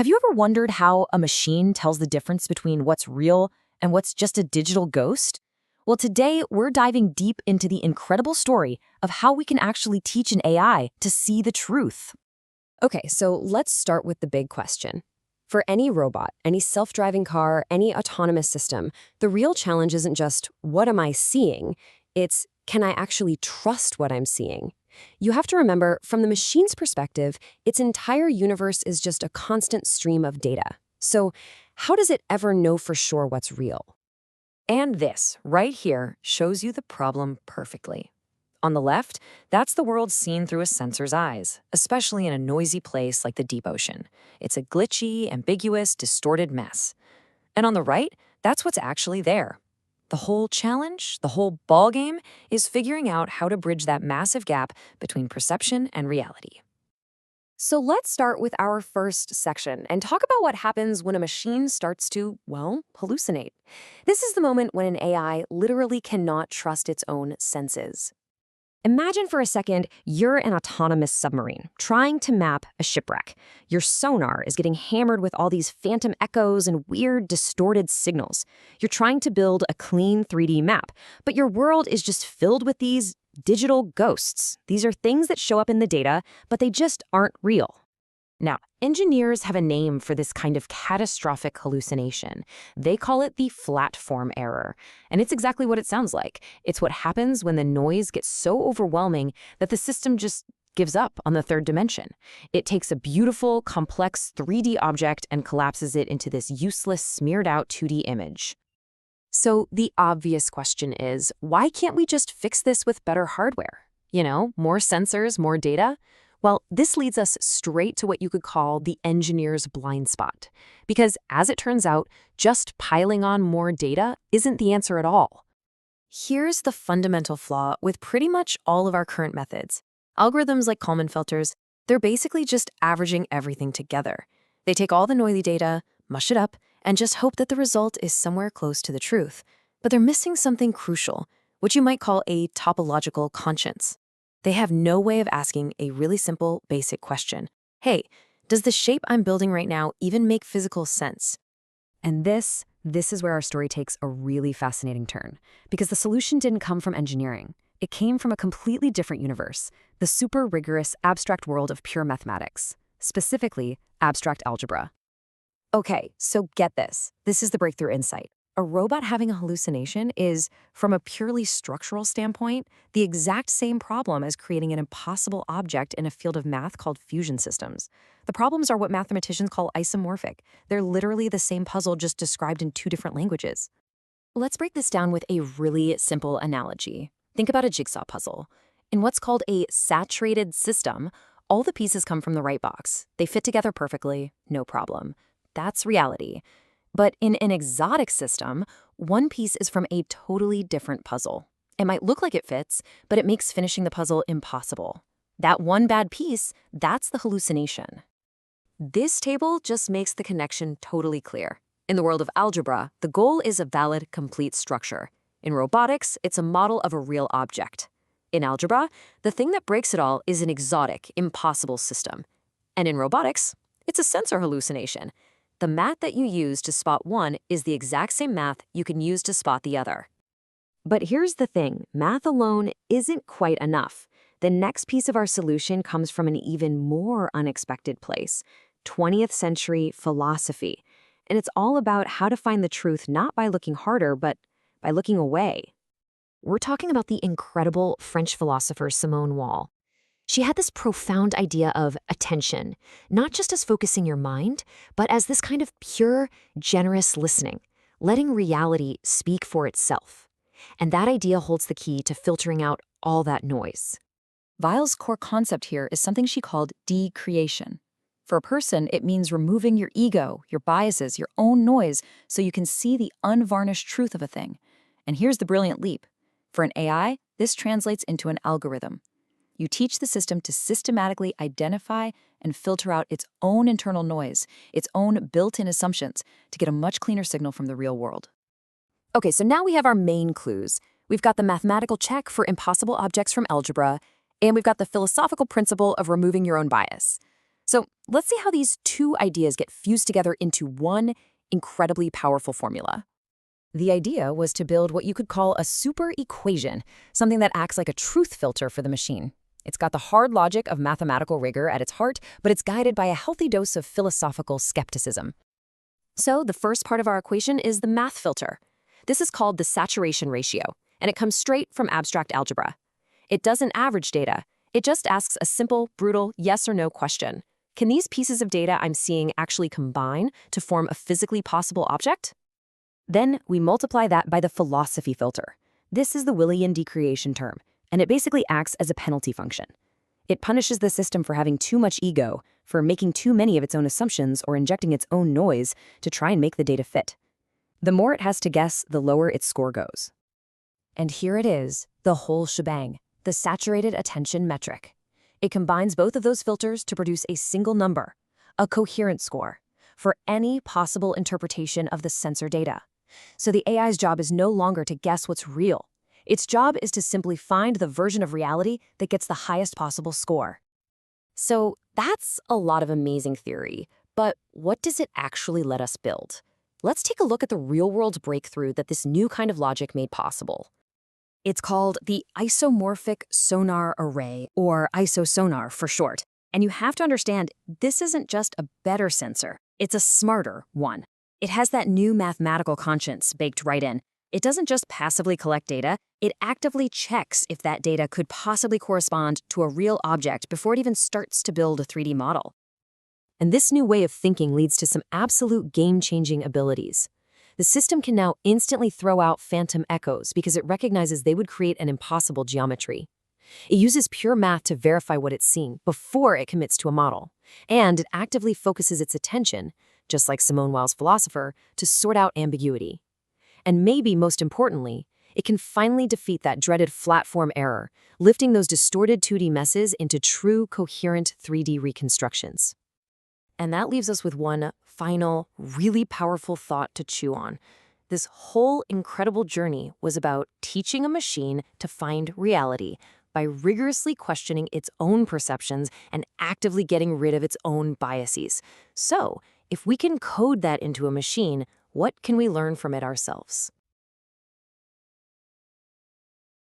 Have you ever wondered how a machine tells the difference between what's real and what's just a digital ghost? Well, today we're diving deep into the incredible story of how we can actually teach an AI to see the truth. Okay, so let's start with the big question. For any robot, any self-driving car, any autonomous system, the real challenge isn't just, what am I seeing? It's, can I actually trust what I'm seeing? You have to remember, from the machine's perspective, its entire universe is just a constant stream of data. So how does it ever know for sure what's real? And this, right here, shows you the problem perfectly. On the left, that's the world seen through a sensor's eyes, especially in a noisy place like the deep ocean. It's a glitchy, ambiguous, distorted mess. And on the right, that's what's actually there. The whole challenge, the whole ballgame, is figuring out how to bridge that massive gap between perception and reality. So let's start with our first section and talk about what happens when a machine starts to, well, hallucinate. This is the moment when an AI literally cannot trust its own senses. Imagine for a second you're an autonomous submarine trying to map a shipwreck. Your sonar is getting hammered with all these phantom echoes and weird, distorted signals. You're trying to build a clean 3D map, but your world is just filled with these digital ghosts. These are things that show up in the data, but they just aren't real. Now, engineers have a name for this kind of catastrophic hallucination. They call it the flat-form error. And it's exactly what it sounds like. It's what happens when the noise gets so overwhelming that the system just gives up on the third dimension. It takes a beautiful, complex 3D object and collapses it into this useless, smeared-out 2D image. So the obvious question is, why can't we just fix this with better hardware? You know, more sensors, more data? Well, this leads us straight to what you could call the engineer's blind spot. Because as it turns out, just piling on more data isn't the answer at all. Here's the fundamental flaw with pretty much all of our current methods. Algorithms like Kalman filters, they're basically just averaging everything together. They take all the noisy data, mush it up, and just hope that the result is somewhere close to the truth. But they're missing something crucial, which you might call a topological conscience. They have no way of asking a really simple, basic question. Hey, does the shape I'm building right now even make physical sense? And this is where our story takes a really fascinating turn, because the solution didn't come from engineering. It came from a completely different universe, the super rigorous abstract world of pure mathematics, specifically abstract algebra. Okay, so get this. This is the breakthrough insight. A robot having a hallucination is, from a purely structural standpoint, the exact same problem as creating an impossible object in a field of math called fusion systems. The problems are what mathematicians call isomorphic. They're literally the same puzzle, just described in two different languages. Let's break this down with a really simple analogy. Think about a jigsaw puzzle. In what's called a saturated system, all the pieces come from the right box. They fit together perfectly, no problem. That's reality. But in an exotic system, one piece is from a totally different puzzle. It might look like it fits, but it makes finishing the puzzle impossible. That one bad piece, that's the hallucination. This table just makes the connection totally clear. In the world of algebra, the goal is a valid, complete structure. In robotics, it's a model of a real object. In algebra, the thing that breaks it all is an exotic, impossible system. And in robotics, it's a sensor hallucination. The math that you use to spot one is the exact same math you can use to spot the other. But here's the thing, math alone isn't quite enough. The next piece of our solution comes from an even more unexpected place, 20th century philosophy. And it's all about how to find the truth not by looking harder, but by looking away. We're talking about the incredible French philosopher Simone Weil. She had this profound idea of attention, not just as focusing your mind, but as this kind of pure, generous listening, letting reality speak for itself. And that idea holds the key to filtering out all that noise. Weil's core concept here is something she called decreation. For a person, it means removing your ego, your biases, your own noise, so you can see the unvarnished truth of a thing. And here's the brilliant leap. For an AI, this translates into an algorithm. You teach the system to systematically identify and filter out its own internal noise, its own built-in assumptions, to get a much cleaner signal from the real world. Okay, so now we have our main clues. We've got the mathematical check for impossible objects from algebra, and we've got the philosophical principle of removing your own bias. So let's see how these two ideas get fused together into one incredibly powerful formula. The idea was to build what you could call a super equation, something that acts like a truth filter for the machine. It's got the hard logic of mathematical rigor at its heart, but it's guided by a healthy dose of philosophical skepticism. So the first part of our equation is the math filter. This is called the saturation ratio, and it comes straight from abstract algebra. It doesn't average data. It just asks a simple, brutal yes or no question. Can these pieces of data I'm seeing actually combine to form a physically possible object? Then we multiply that by the philosophy filter. This is the Willian decreation term, and it basically acts as a penalty function. It punishes the system for having too much ego, for making too many of its own assumptions or injecting its own noise to try and make the data fit. The more it has to guess, the lower its score goes. And here it is, the whole shebang, the saturated attention metric. It combines both of those filters to produce a single number, a coherent score, for any possible interpretation of the sensor data. So the AI's job is no longer to guess what's real. Its job is to simply find the version of reality that gets the highest possible score. So that's a lot of amazing theory, but what does it actually let us build? Let's take a look at the real-world breakthrough that this new kind of logic made possible. It's called the isomorphic sonar array, or ISO-SONAR for short. And you have to understand, this isn't just a better sensor, it's a smarter one. It has that new mathematical conscience baked right in. It doesn't just passively collect data, it actively checks if that data could possibly correspond to a real object before it even starts to build a 3D model. And this new way of thinking leads to some absolute game-changing abilities. The system can now instantly throw out phantom echoes because it recognizes they would create an impossible geometry. It uses pure math to verify what it's seeing before it commits to a model. And it actively focuses its attention, just like Simone Weil's philosopher, to sort out ambiguity. And maybe most importantly, it can finally defeat that dreaded flat-form error, lifting those distorted 2D messes into true, coherent 3D reconstructions. And that leaves us with one final, really powerful thought to chew on. This whole incredible journey was about teaching a machine to find reality by rigorously questioning its own perceptions and actively getting rid of its own biases. So, if we can code that into a machine, what can we learn from it ourselves?